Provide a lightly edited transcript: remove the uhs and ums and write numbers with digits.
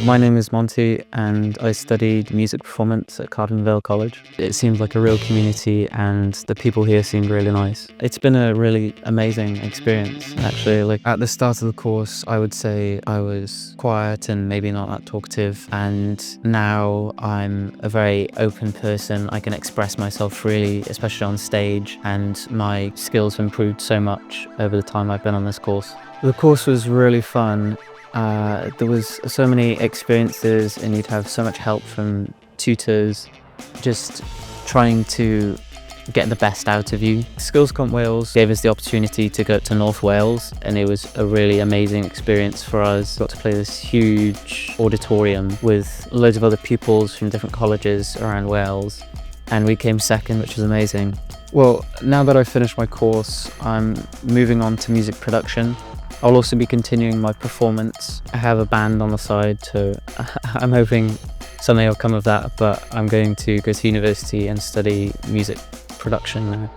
My name is Monty and I studied music performance at Cardiff and Vale College. It seemed like a real community and the people here seemed really nice. It's been a really amazing experience actually. At the start of the course I would say I was quiet and maybe not that talkative, and now I'm a very open person. I can express myself freely, especially on stage, and my skills have improved so much over the time I've been on this course. The course was really fun. There was so many experiences and you'd have so much help from tutors, just trying to get the best out of you. Skills Comp Wales gave us the opportunity to go to North Wales, and it was a really amazing experience for us. Got to play this huge auditorium with loads of other pupils from different colleges around Wales, and we came second, which was amazing. Well, now that I've finished my course, I'm moving on to music production. I'll also be continuing my performance. I have a band on the side, so I'm hoping something will come of that, but I'm going to go to university and study music production now.